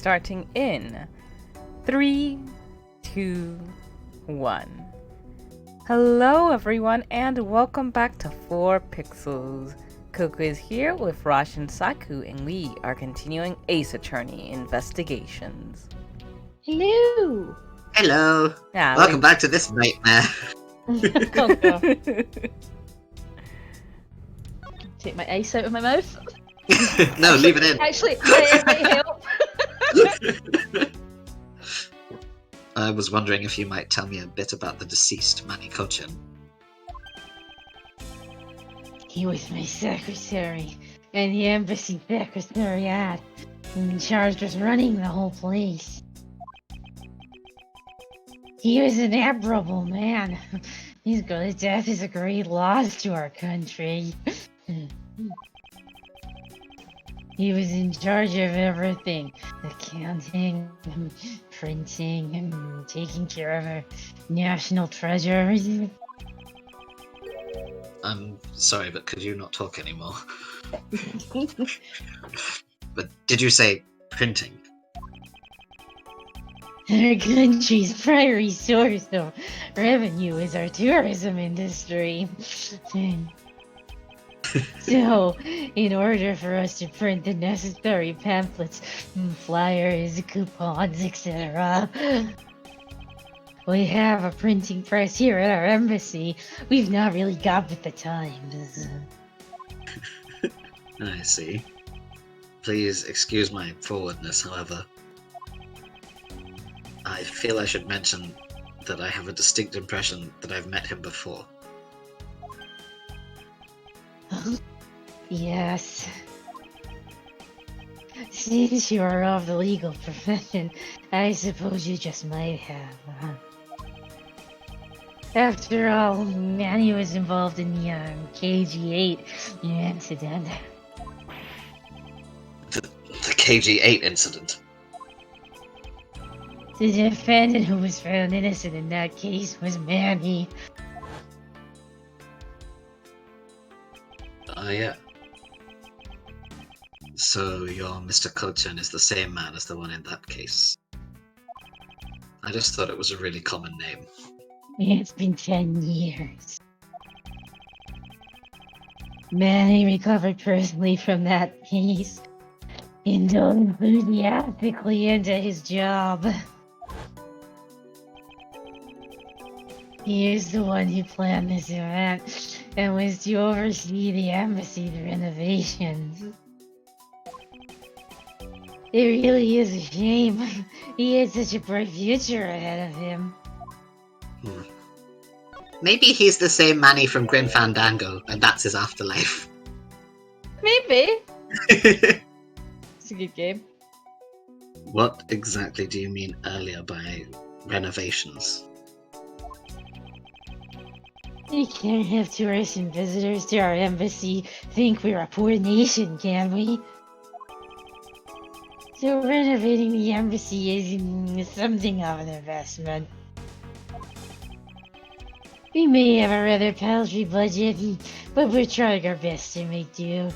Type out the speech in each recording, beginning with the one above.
starting in 3, 2, 1. Hello everyone and welcome back to 4 Pixels. Coco is here with Rosh and Saku and we are continuing Ace Attorney investigations. Hello! Hello! Yeah, Welcome back to this nightmare. Take my ice out of my mouth. No, leave it in. Actually, it might help. I was wondering if you might tell me a bit about the deceased Manny Cochin. He was my secretary, and the embassy secretariat, in charge of running the whole place. He was an admirable man. His death is a great loss to our country. He was in charge of everything. Accounting, printing, taking care of our national treasure. I'm sorry, but could you not talk anymore? But did you say printing? Our country's primary source of revenue is our tourism industry. So, in order for us to print the necessary pamphlets, flyers, coupons, etc., we have a printing press here at our embassy. We've not really got with the times. I see. Please excuse my forwardness, however. I feel I should mention that I have a distinct impression that I've met him before. Yes. Since you are of the legal profession, I suppose you just might have. After all, Manny was involved in the KG8 incident. The KG8 incident. The defendant who was found innocent in that case was Manny. Yeah. So your Mr. Cochin is the same man as the one in that case. I just thought it was a really common name. It's been 10 years. Manny recovered personally from that case and dove enthusiastically into his job. He is the one who planned this event and was to oversee the embassy's renovations. It really is a shame. He had such a bright future ahead of him. Maybe he's the same Manny from Grim Fandango, and that's his afterlife. Maybe. It's a good game. What exactly do you mean earlier by renovations? We can't have tourists and visitors to our embassy think we're a poor nation, can we? So renovating the embassy is something of an investment. We may have a rather paltry budget, but we're trying our best to make do.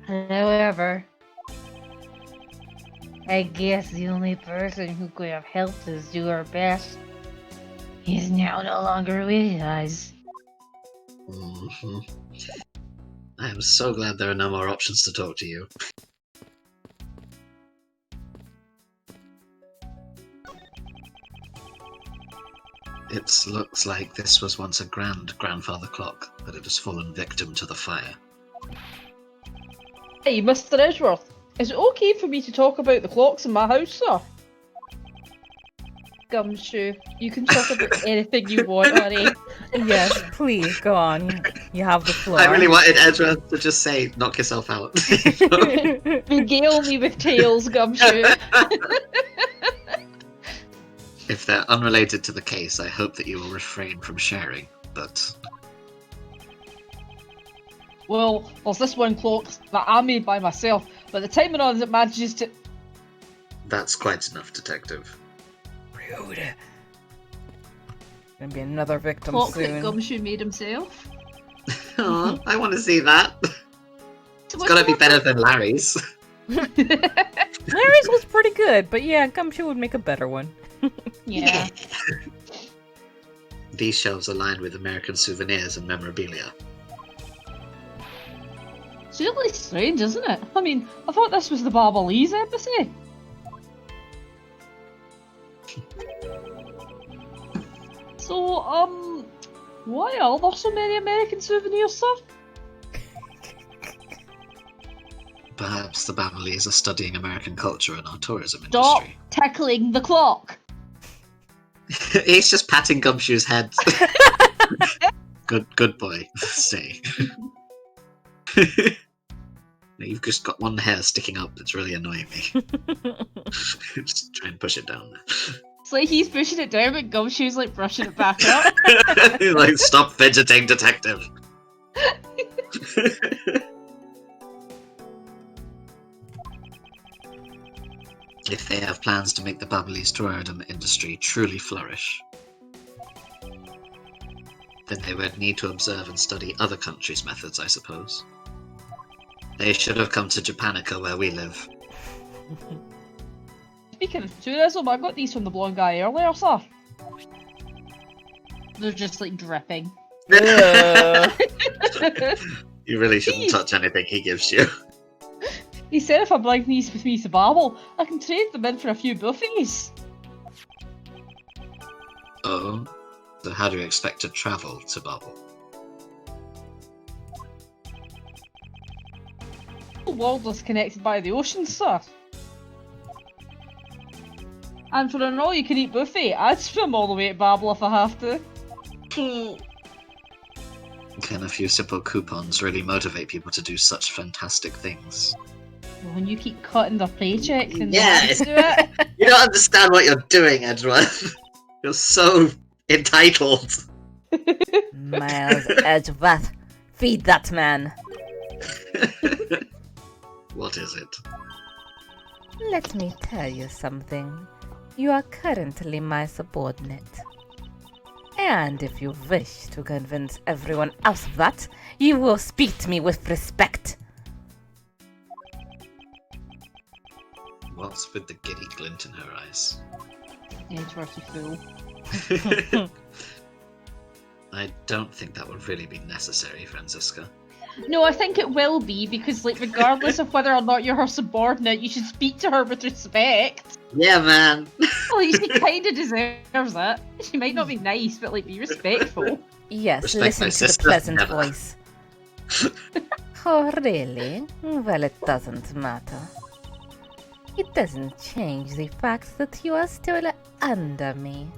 However, I guess the only person who could have helped us do our best is now no longer with us. Mm-hmm. I am so glad there are no more options to talk to you. It looks like this was once a grandfather clock, but it has fallen victim to the fire. Hey, Mr. Edgeworth, is it okay for me to talk about the clocks in my house, sir? Gumshoe, you can talk about anything you want, honey. Yes, please, go on. You have the floor. I really wanted Edgeworth to just say, knock yourself out. Regale me with tales, Gumshoe. If they're unrelated to the case, I hope that you will refrain from sharing, but... Well, there's this one clock that I made by myself, but the timing on it manages to... That's quite enough, Detective. Rude. Gonna be another victim clock soon. that Gumshoe made himself. Aw, I want to see that. It's gotta be better than Larry's. Larry's was pretty good, but yeah, Gumshoe would make a better one. Yeah. These shelves are lined with American souvenirs and memorabilia. It's really strange, isn't it? I mean, I thought this was the Barbalese embassy. So, why are there so many American souvenirs, sir? Perhaps the Bamalees are studying American culture in our tourism Stop industry. tickling the clock. He's just patting Gumshoe's head. Good boy. Stay. You've just got one hair sticking up. It's really annoying me. Just try and push it down. It's like he's pushing it down, but Gumshoe's like brushing it back up. He's like, stop fidgeting, detective. If they have plans to make the Babalese tourism industry truly flourish, then they would need to observe and study other countries' methods, I suppose. They should have come to Japanica, where we live. Speaking of tourism, I got these from the blonde guy earlier, sir. They're just like dripping. You really shouldn't touch anything he gives you. He said if I bring these with me to Babel, I can trade them in for a few buffets. Oh? So how do you expect to travel to Babel? The world is connected by the ocean, sir. And for an all-you-can-eat buffet, I'd swim all the way to Babel if I have to. Can a few simple coupons really motivate people to do such fantastic things? When you keep cutting their paychecks and Yes. do it. You don't understand what you're doing, Edgeworth. You're so entitled. Miles Edgeworth, feed that man. What is it? Let me tell you something. You are currently my subordinate. And if you wish to convince everyone else of that, you will speak to me with respect. What's with the giddy glint in her eyes? Edgeworth, you fool. I don't think that would really be necessary, Franziska. No, I think it will be, because like regardless of whether or not you're her subordinate, you should speak to her with respect. Yeah, man. Like, she kinda deserves it. She might not be nice, but like be respectful. Yes, Respect listen my to the sister? pleasant Never. voice. Oh, really? Well, it doesn't matter. It doesn't change the fact that you are still under me.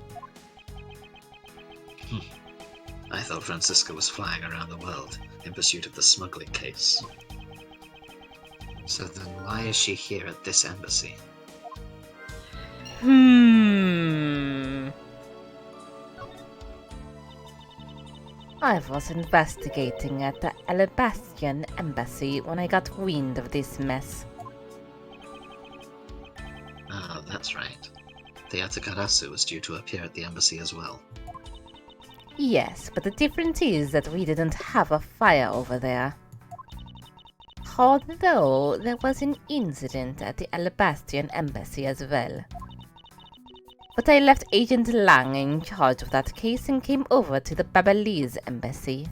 I thought Franziska was flying around the world in pursuit of the smuggling case. So then why is she here at this embassy? I was investigating at the Alabastian embassy when I got wind of this mess. Ah, that's right. The Atakarasu was due to appear at the embassy as well. Yes, but the difference is that we didn't have a fire over there. Although there was an incident at the Alabastian embassy as well. But I left Agent Lang in charge of that case and came over to the Babalese embassy.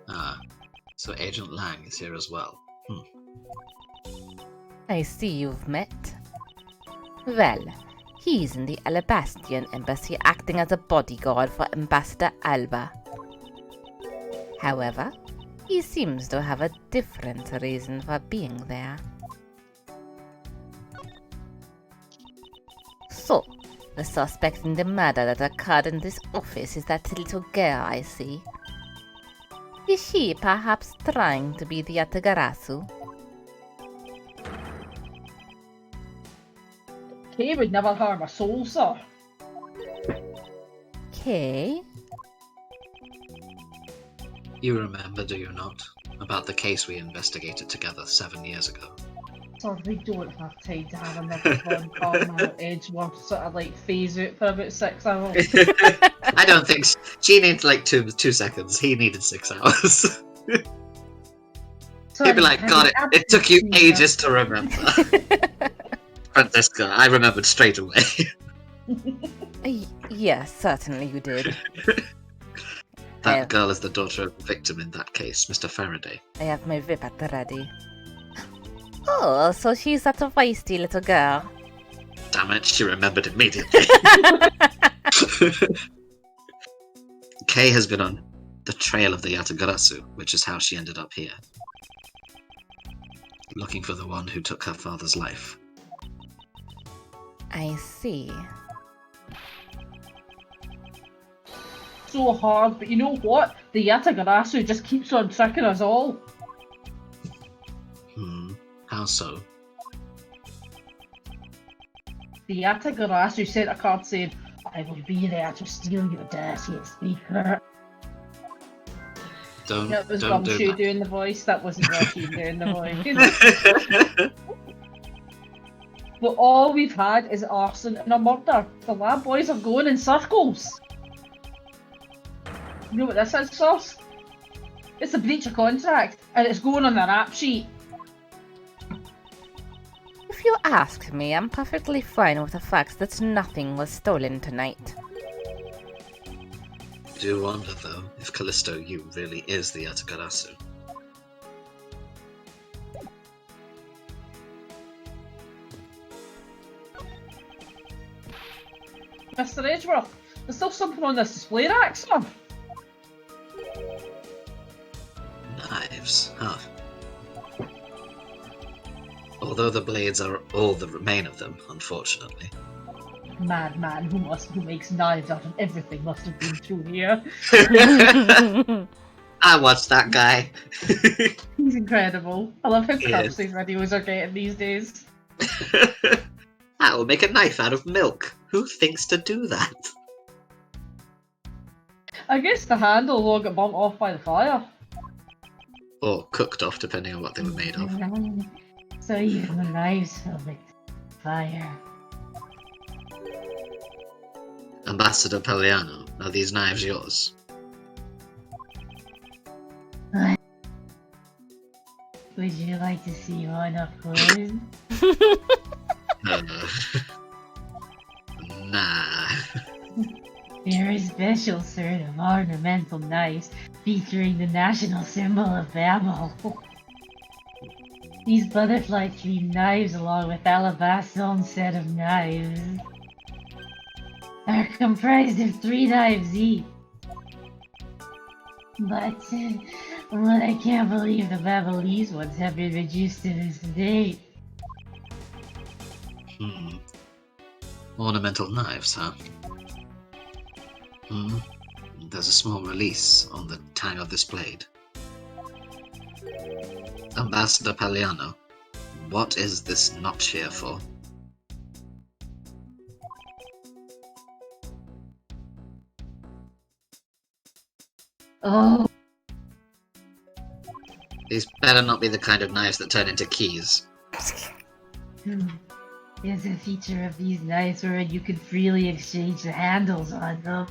Ah, so Agent Lang is here as well. I see you've met. Well, he's in the Alabastian embassy acting as a bodyguard for Ambassador Alba. However, he seems to have a different reason for being there. So, the suspect in the murder that occurred in this office is that little girl I see. Is she perhaps trying to be the Atagarasu? Kay would never harm a soul, sir. Kay? You remember, do you not, about the case we investigated together 7 years ago? Sir, we don't have time to have another fun call now. Edgeworth sort of like phase out for about 6 hours. I don't think she needs like two seconds. He needed 6 hours. He'd be like, God, it took you ages to remember. Francisca, I remembered straight away. Yes, certainly you did. That girl is the daughter of the victim in that case, Mr. Faraday. I have my whip at the ready. Oh, so she's that feisty little girl. Damn it, she remembered immediately. Kay has been on the trail of the Yatagarasu, which is how she ended up here. Looking for the one who took her father's life. I see. So hard, but you know what? The Yatagarasu just keeps on tricking us all. How so? The Yatagarasu sent a card saying, I will be there to steal your dirty speaker. That was Gumshoe doing the voice, that wasn't Rashid doing the voice. But all we've had is arson and a murder. The lab boys are going in circles. You know what this is, Sauce? It's a breach of contract, and it's going on the rap sheet. If you ask me, I'm perfectly fine with the fact that nothing was stolen tonight. I do wonder, though, if Callisto Yu really is the Yatagarasu. Mr. Edgeworth, there's still something on this display rack, sir. Knives, huh? Although the blades are all that remain of them, unfortunately. Madman who makes knives out of everything must have been through here. I watched that guy. He's incredible. I love how He crafty is. these videos are getting these days. I will make a knife out of milk. Who thinks to do that? I guess the handle will get bumped off by the fire. Or cooked off, depending on what they were made of. So your knives filled with fire. Ambassador Palaeno, are these knives yours? Would you like to see one up close? Nah. They're a special sort of ornamental knives featuring the national symbol of Babel. These butterfly-themed knives, along with Alabast's own set of knives, are comprised of 3 knives each. But I can't believe the Babelese ones have been reduced to this state. Ornamental knives, huh? There's a small release on the tang of this blade. Ambassador Palaeno, what is this notch here for? Oh, These better not be the kind of knives that turn into keys. there's a feature of these knives where you can freely exchange the handles on them.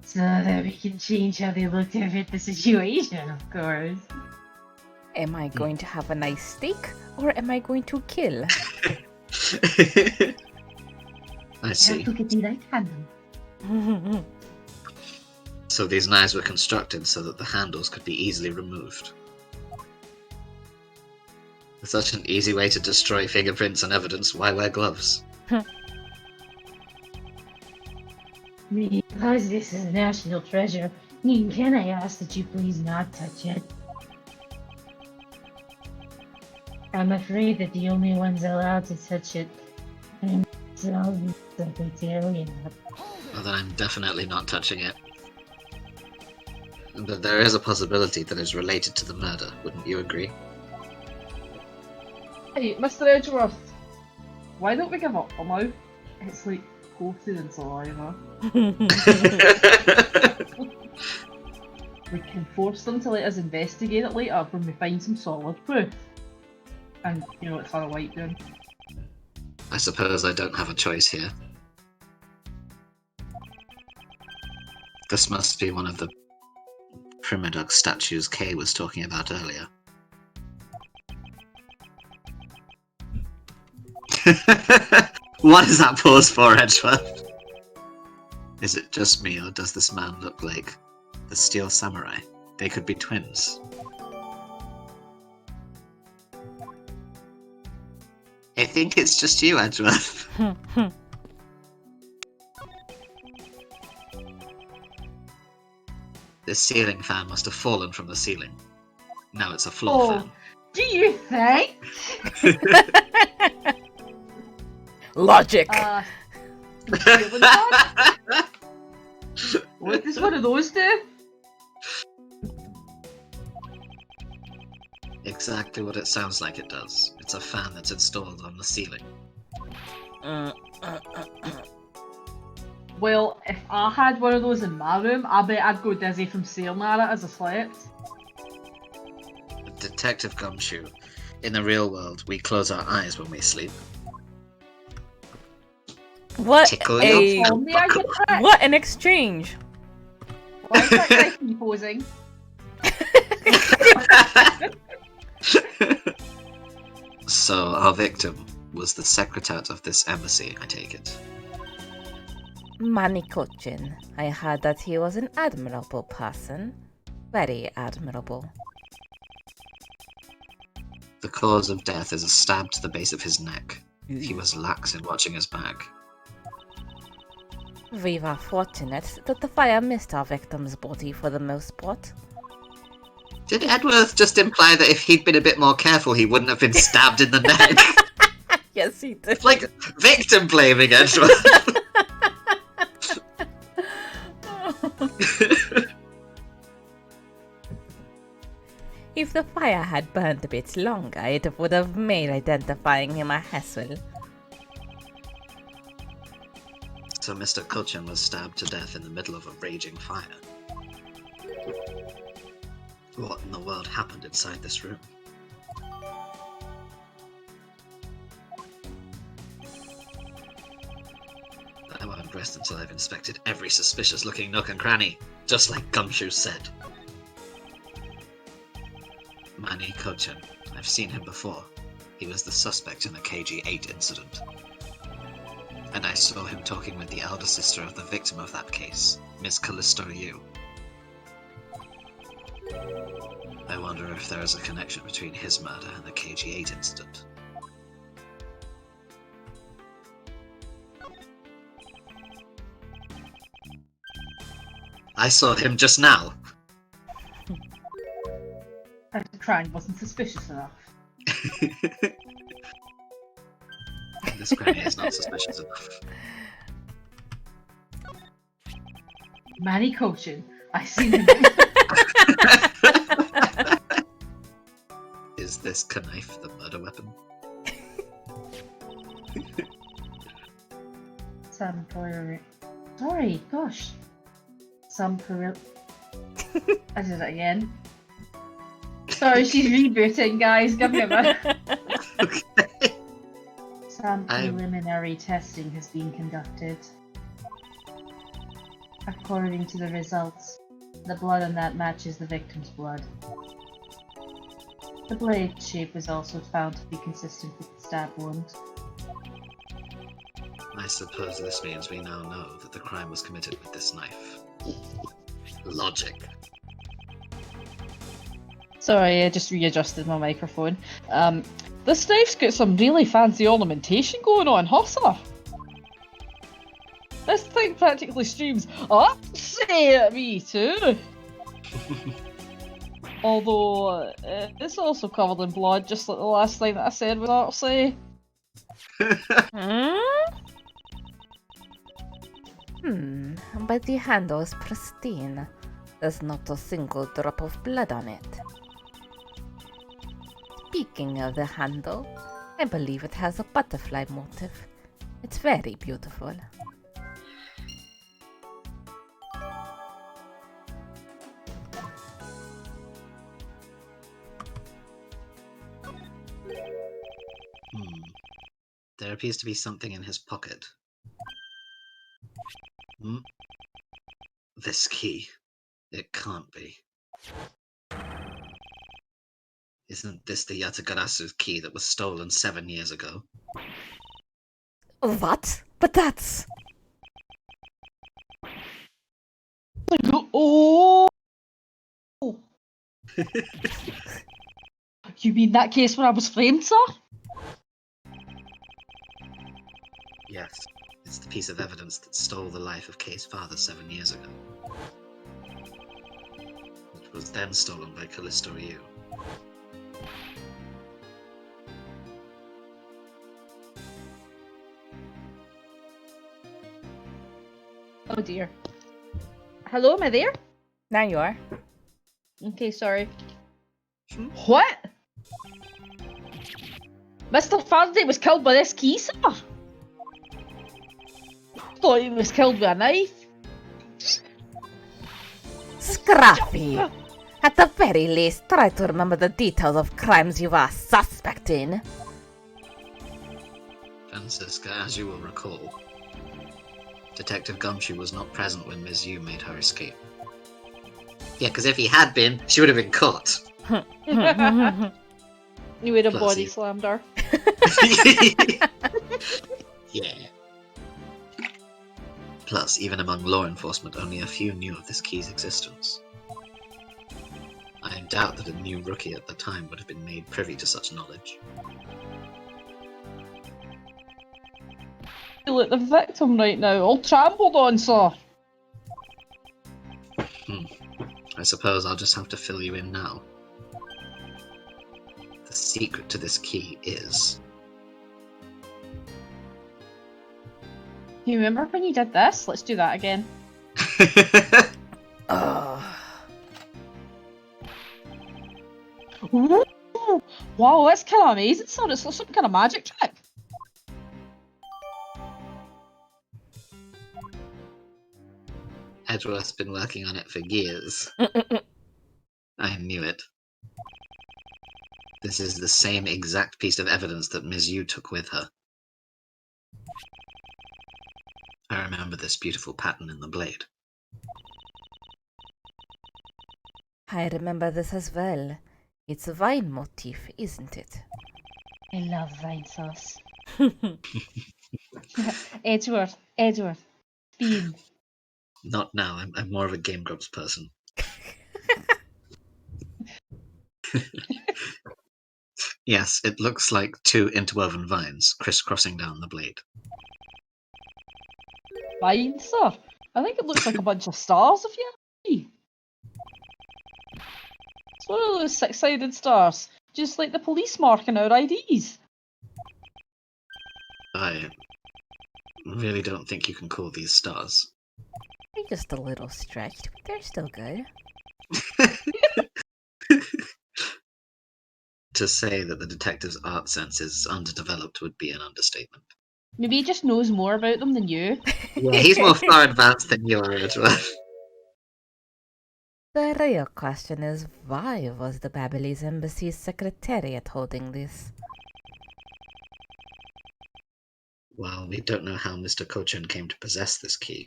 So that we can change how they look to fit the situation, of course. Am I going to have a nice steak, or am I going to kill? I see. Look at the right handle. So these knives were constructed so that the handles could be easily removed. Such an easy way to destroy fingerprints and evidence, why wear gloves? Because this is a national treasure, can I ask that you please not touch it? I'm afraid that the only ones allowed to touch it are myself and Secretariat. Well, then I'm definitely not touching it. But there is a possibility that it's related to the murder, wouldn't you agree? Hey, Mr. Edgeworth, why don't we give up for now? It's like coated in saliva. We can force them to let us investigate it later when we find some solid proof. And, you know, it's our white doing. I suppose I don't have a choice here. This must be one of the Primadog statues Kay was talking about earlier. What is that pause for, Edgeworth? Is it just me, or does this man look like the Steel Samurai? They could be twins. I think it's just you, Edgeworth. This ceiling fan must have fallen from the ceiling. Now it's a floor fan. Do you think? Logic. What does one of those do? Exactly what it sounds like it does. It's a fan that's installed on the ceiling. Well, if I had one of those in my room, I bet I'd go dizzy from staring at it as I slept. Detective Gumshoe, in the real world, we close our eyes when we sleep. What Tickle a your Insomnia, you prick! what an exchange. Why is that guy composing? So, our victim was the secretary of this embassy, I take it. Manny. I heard that he was an admirable person. Very admirable. The cause of death is a stab to the base of his neck. He was lax in watching his back. We were fortunate that the fire missed our victim's body for the most part. Did Edworth just imply that if he'd been a bit more careful, he wouldn't have been stabbed in the neck? Yes, he did. Like, victim blaming Edworth. If the fire had burned a bit longer, it would have made identifying him a hassle. So Mr. Kulchen was stabbed to death in the middle of a raging fire. What in the world happened inside this room? I won't rest until I've inspected every suspicious-looking nook and cranny, just like Gumshoe said. Manny Kulchen. I've seen him before. He was the suspect in the KG-8 incident. And I saw him talking with the elder sister of the victim of that case, Miss Callisto Yu. I wonder if there is a connection between his murder and the KG-8 incident. I saw him just now! The crime wasn't suspicious enough. This granny is not suspicious enough. Manny coaching. I seen him. Is this knife the murder weapon? Some poor. Sorry, gosh. Some poor. I did it again. Sorry, she's rebooting, guys. Give me a minute. Okay. Some preliminary testing has been conducted. According to the results, the blood on that matches the victim's blood. The blade shape was also found to be consistent with the stab wound. I suppose this means we now know that the crime was committed with this knife. Logic. Sorry, I just readjusted my microphone. This knife's got some really fancy ornamentation going on, huh, sir? This thing practically screams, "Upsy" at me too! Although, it's also covered in blood, just like the last thing that I said was "Upsy." But the handle is pristine. There's not a single drop of blood on it. Speaking of the handle, I believe it has a butterfly motif. It's very beautiful. There appears to be something in his pocket. This key. It can't be. Isn't this the Yatagarasu's key that was stolen 7 years ago? What? But that's... Oh! You mean that case where I was framed, sir? Yes. It's the piece of evidence that stole the life of Kay's father 7 years ago. It was then stolen by Callisto Ryu. Oh dear. Hello, am I there? Now you are. Okay, sorry. What? Mr. Faraday was killed by this key, sir? Thought he was killed with a knife. Scrappy! At the very least, try to remember the details of crimes you are suspect in. Francisca, as you will recall, Detective Gumshoe was not present when Ms. Yu made her escape. Yeah, because if he had been, she would have been caught. You would have Plus body you- slammed her. Yeah. Plus, even among law enforcement, only a few knew of this key's existence. I doubt that a new rookie at the time would have been made privy to such knowledge. You look the victim right now, all trampled on, sir. I suppose I'll just have to fill you in now. The secret to this key is... You remember when you did this? Let's do that again. Oh. Ooh, wow, that's kind of amazing, sir. It's like some kind of magic trick. Edgeworth's been working on it for years. I knew it. This is the same exact piece of evidence that Ms. Yu took with her. I remember this beautiful pattern in the blade. I remember this as well. It's a vine motif, isn't it? I love vine sauce. Edgeworth, Bean. Not now, I'm more of a Game Grumps person. Yes, it looks like two interwoven vines crisscrossing down the blade. Fine, sir. I think it looks like a bunch of stars if you ask me. It's one of those six-sided stars, just like the police mark in our IDs. I really don't think you can call these stars. They're just a little stretched, but they're still good. To say that the detective's art sense is underdeveloped would be an understatement. Maybe he just knows more about them than you. Yeah, he's more far advanced than you are, Edgeworth. The real question is, why was the Babyliss Embassy's secretariat holding this? Well, we don't know how Mr. Kochan came to possess this key.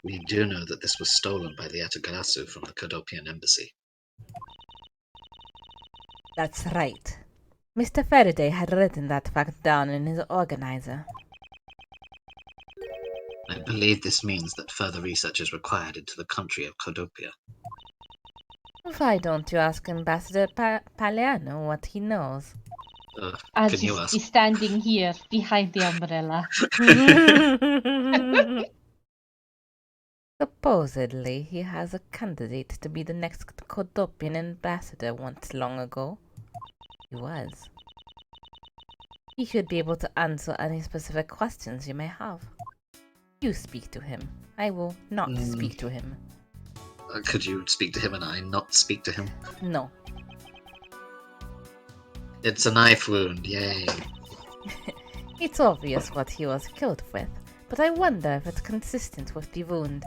We do know that this was stolen by the Atagarasu from the Kodopian embassy. That's right. Mr. Faraday had written that fact down in his organizer. I believe this means that further research is required into the country of Kodopia. Why don't you ask Ambassador Palaeno what he knows? I'll Can you just ask? be standing here behind the umbrella. Supposedly, he has a candidate to be the next Kodopian ambassador once long ago. He was. He should be able to answer any specific questions you may have. You speak to him. I will not speak to him. Could you speak to him and I not speak to him? No. It's a knife wound, yay. It's obvious what he was killed with, but I wonder if it's consistent with the wound.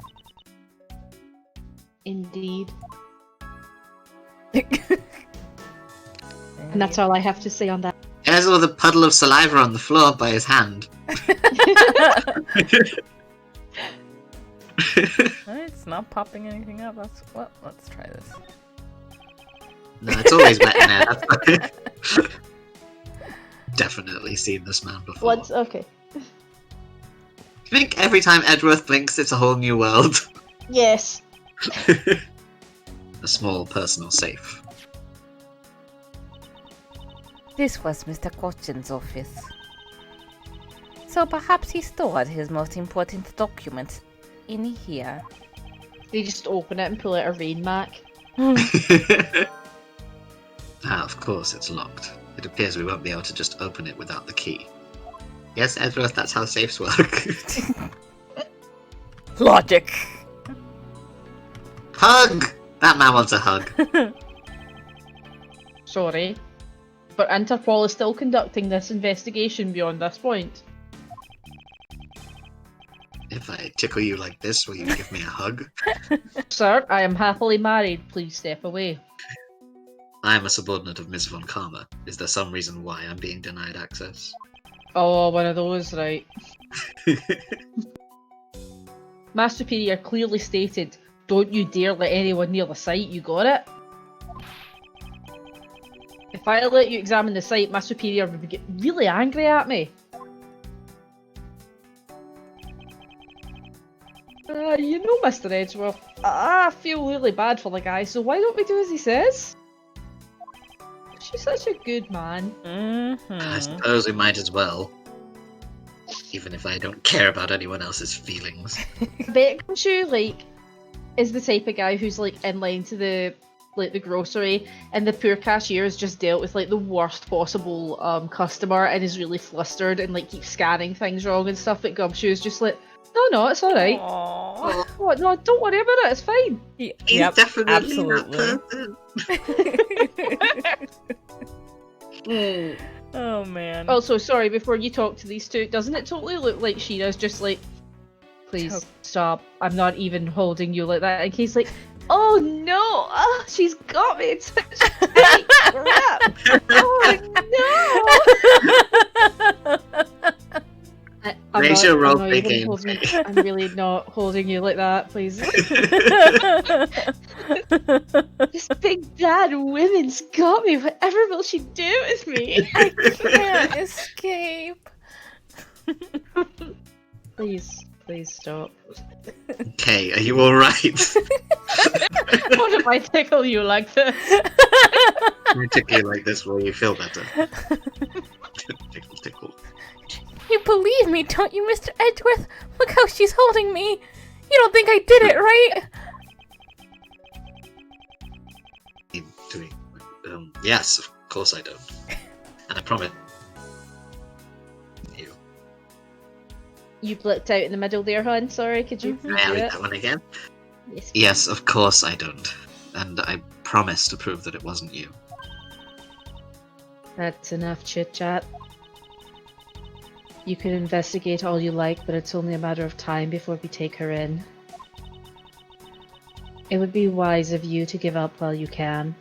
Indeed. And that's all I have to say on that. There's all the puddle of saliva on the floor by his hand. It's not popping anything up. That's well. Let's try this. No, it's always wet in there. That's definitely seen this man before. What's okay? I think every time Edgeworth blinks, it's a whole new world. Yes. A small personal safe. This was Mr. Cochin's office. So perhaps he stored his most important documents in here. They just open it and pull out a rain mac. Of course it's locked. It appears we won't be able to just open it without the key. Yes, Edgeworth, that's how safes work. Logic. Hug! That man wants a hug. Sorry, but Interpol is still conducting this investigation beyond this point. If I tickle you like this, will you give me a hug? Sir, I am happily married. Please step away. I am a subordinate of Ms. Von Karma. Is there some reason why I'm being denied access? Oh, one of those, right. My superior clearly stated, don't you dare let anyone near the site, you got it? If I let you examine the site, my superior would get really angry at me. You know, Mr. Edgeworth, I feel really bad for the guy, so why don't we do as he says? She's such a good man. I suppose we might as well. Even if I don't care about anyone else's feelings. Beckenshaw, like, is the type of guy who's, like, in line to the grocery, and the poor cashier has just dealt with, like, the worst possible customer and is really flustered and, like, keeps scanning things wrong and stuff, but Gumshoe's just like, no, it's alright. Aww. Oh, no, don't worry about it, it's fine. He's Yep, definitely absolutely. that person. Oh man. Also, sorry, before you talk to these two, doesn't it totally look like Sheena's just like, please stop, I'm not even holding you like that, and he's like, oh no, she's got me, it's such a tight grip. Oh no. Ratio role play game. I'm really not holding you like that, please. This big bad woman's got me. Whatever will she do with me? I can't escape. Please stop. Okay, are you alright? What if I tickle you like this? You tickle you like this, will you feel better? Tickle. You believe me, don't you, Mr. Edgeworth? Look how she's holding me. You don't think I did it, right? Yes, of course I don't. And I promise you. You blipped out in the middle there, hon. Sorry, could you May I do read it? that one again? Yes. Yes, of course I don't. And I promise to prove that it wasn't you. That's enough chit-chat. You can investigate all you like, but it's only a matter of time before we take her in. It would be wise of you to give up while you can.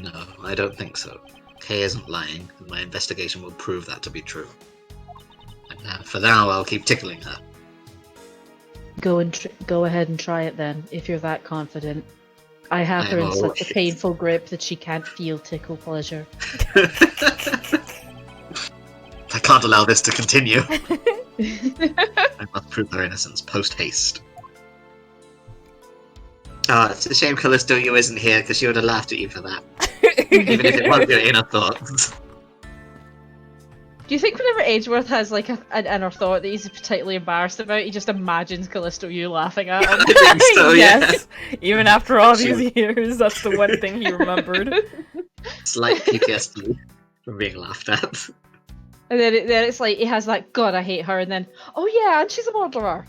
No, I don't think so. Kay isn't lying, and my investigation will prove that to be true. And for now, I'll keep tickling her. Go ahead and try it then, if you're that confident. I have her in such a painful grip that she can't feel tickle pleasure. I can't allow this to continue. I must prove her innocence post-haste. It's a shame Callisto you isn't here, because she would have laughed at you for that. Even if it was your inner thoughts. Do you think whenever Edgeworth has like an inner thought that he's particularly embarrassed about, he just imagines Callisto you laughing at him? I think so, Yes. Even after all these years, that's the one thing he remembered. It's like PTSD from being laughed at. And then it's like he has that, God, I hate her, and then, oh yeah, and she's a murderer.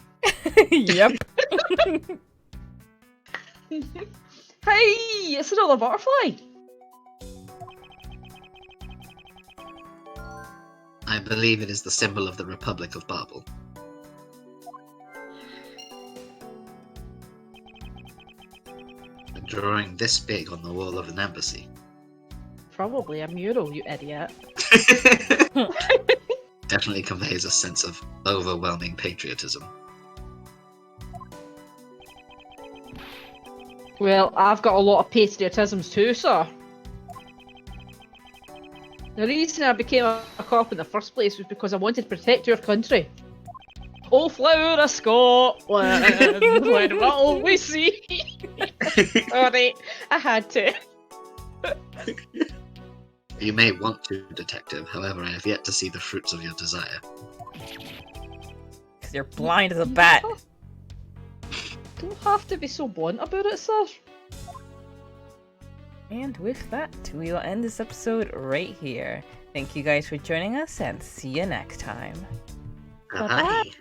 Yep. Hey, it's another butterfly. I believe it is the symbol of the Republic of Babel. A drawing this big on the wall of an embassy. Probably a mural, you idiot. Definitely conveys a sense of overwhelming patriotism. Well, I've got a lot of patriotisms too, sir. The reason I became a cop in the first place was because I wanted to protect your country. Oh, flower of Scotland, when will we see? Sorry, I had to. You may want to, Detective. However, I have yet to see the fruits of your desire. Because you're blind as a bat. Don't have to be so blunt about it, sir. And with that, we will end this episode right here. Thank you guys for joining us and see you next time. Bye-bye.